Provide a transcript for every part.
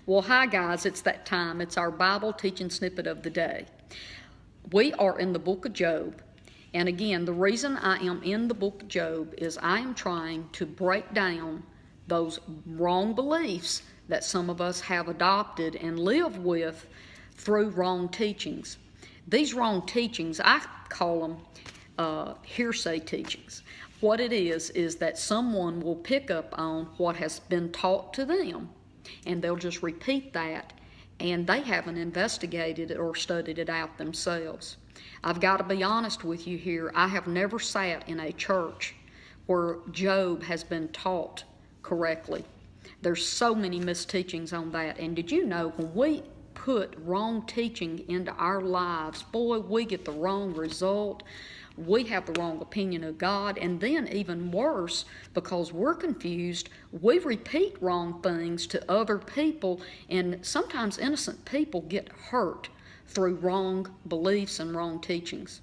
Well, hi guys, it's that time. It's our Bible teaching snippet of the day. We are in the book of Job. And again, the reason I am in the book of Job is I am trying to break down those wrong beliefs that some of us have adopted and live with through wrong teachings. These wrong teachings, I call them hearsay teachings. What it is that someone will pick up on what has been taught to them, and they'll just repeat that, and they haven't investigated it or studied it out themselves. I've got to be honest with you here. I have never sat in a church where Job has been taught correctly. There's so many misteachings on that. And did you know when we put wrong teaching into our lives, boy, we get the wrong result. We have the wrong opinion of God, and then even worse, because we're confused, we repeat wrong things to other people, and sometimes innocent people get hurt through wrong beliefs and wrong teachings.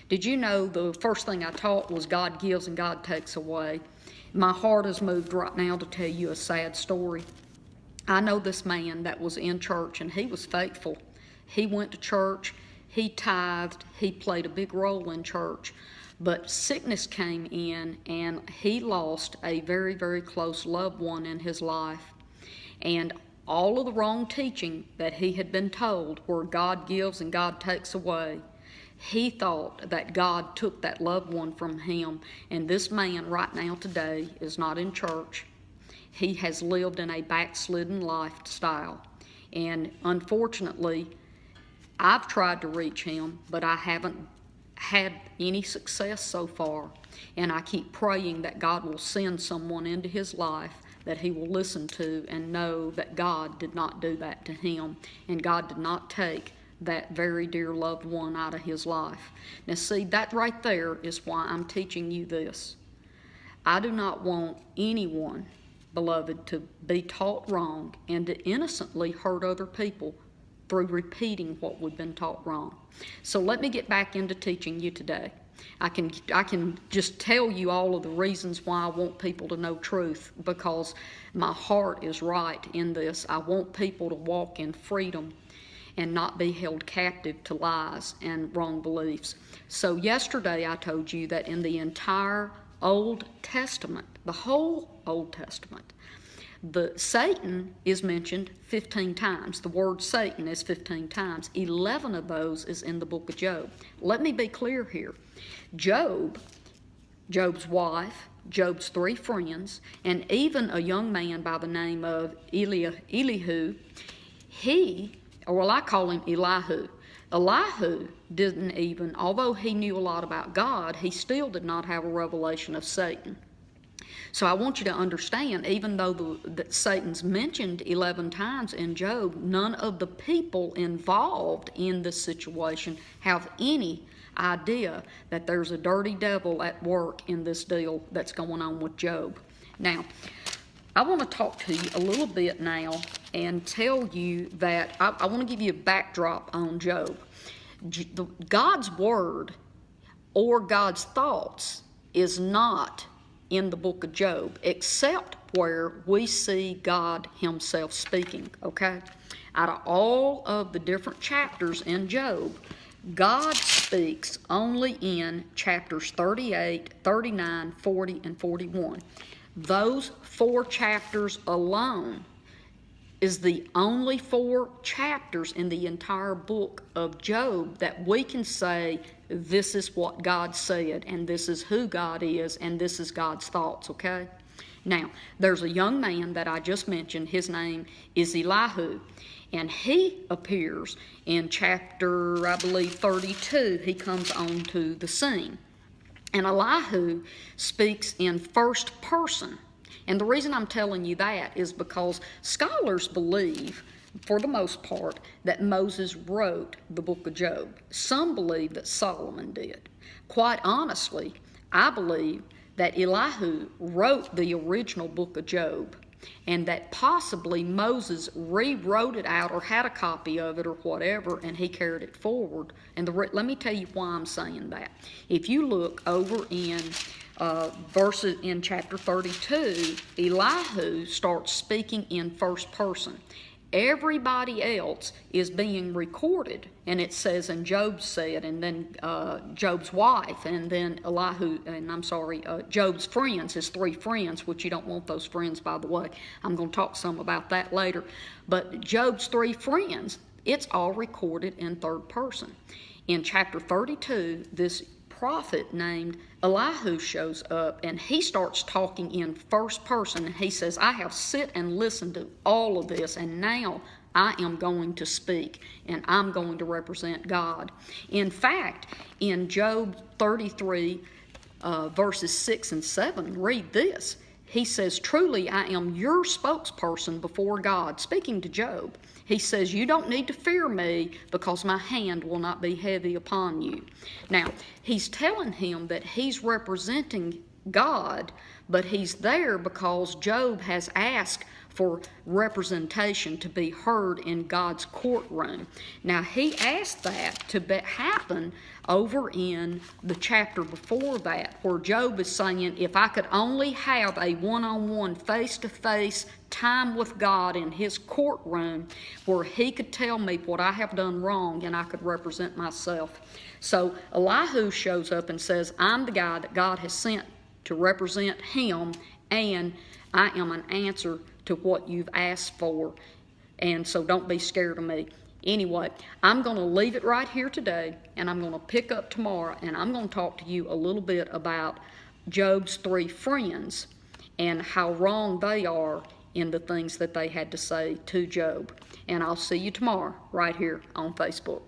Did you know the first thing I taught was God gives and God takes away? My heart is moved right now to tell you a sad story. I know this man that was in church, and he was faithful. He went to church. He tithed, he played a big role in church, but sickness came in and he lost a very, very close loved one in his life. And all of the wrong teaching that he had been told, where God gives and God takes away, he thought that God took that loved one from him. And this man right now today is not in church. He has lived in a backslidden lifestyle. And unfortunately, I've tried to reach him, but I haven't had any success so far. And I keep praying that God will send someone into his life that he will listen to and know that God did not do that to him, and God did not take that very dear loved one out of his life. Now see, that right there is why I'm teaching you this. I do not want anyone, beloved, to be taught wrong and to innocently hurt other people through repeating what we've been taught wrong. So let me get back into teaching you today. I can just tell you all of the reasons why I want people to know truth, because my heart is right in this. I want people to walk in freedom and not be held captive to lies and wrong beliefs. So yesterday I told you that in the entire Old Testament, the whole Old Testament, Satan is mentioned 15 times. The word Satan is 15 times. 11 of those is in the book of Job. Let me be clear here. Job's wife, Job's 3 friends, and even a young man by the name of Elihu, I call him Elihu. Elihu didn't even, although he knew a lot about God, he still did not have a revelation of Satan. So I want you to understand, even though that Satan's mentioned 11 times in Job, none of the people involved in this situation have any idea that there's a dirty devil at work in this deal that's going on with Job. Now, I want to talk to you a little bit now and tell you that I want to give you a backdrop on Job. God's word or God's thoughts is not in the book of Job, except where we see God himself speaking, okay? Out of all of the different chapters in Job, God speaks only in chapters 38, 39, 40, and 41. Those 4 chapters alone is the only 4 chapters in the entire book of Job that we can say this is what God said, and this is who God is, and this is God's thoughts, okay? Now, there's a young man that I just mentioned. His name is Elihu, and he appears in chapter, I believe, 32. He comes onto the scene. And Elihu speaks in first person. And the reason I'm telling you that is because scholars believe, for the most part, that Moses wrote the book of Job. Some believe that Solomon did. Quite honestly, I believe that Elihu wrote the original book of Job, and that possibly Moses rewrote it out or had a copy of it or whatever, and he carried it forward. And let me tell you why I'm saying that. If you look over in verses in chapter 32, Elihu starts speaking in first person. Everybody else is being recorded, and it says, and Job said, and then Job's wife, and then Job's friends, his 3 friends, which you don't want those friends, by the way. I'm going to talk some about that later. But Job's 3 friends, it's all recorded in third person. In chapter 32, this prophet named Elihu shows up, and he starts talking in first person, and he says, I have sit and listened to all of this, and now I am going to speak, and I'm going to represent God. In fact, in Job 33, verses 6 and 7, read this. He says, truly I am your spokesperson before God, speaking to Job. He says, you don't need to fear me because my hand will not be heavy upon you. Now, he's telling him that he's representing God, but he's there because Job has asked for representation to be heard in God's courtroom. Now, he asked that to happen over in the chapter before that, where Job is saying, if I could only have a one-on-one, face-to-face time with God in his courtroom where he could tell me what I have done wrong and I could represent myself. So Elihu shows up and says, I'm the guy that God has sent to represent him, and I am an answer to what you've asked for, and so don't be scared of me. Anyway, I'm going to leave it right here today, and I'm going to pick up tomorrow, and I'm going to talk to you a little bit about Job's 3 friends and how wrong they are in the things that they had to say to Job. And I'll see you tomorrow right here on Facebook.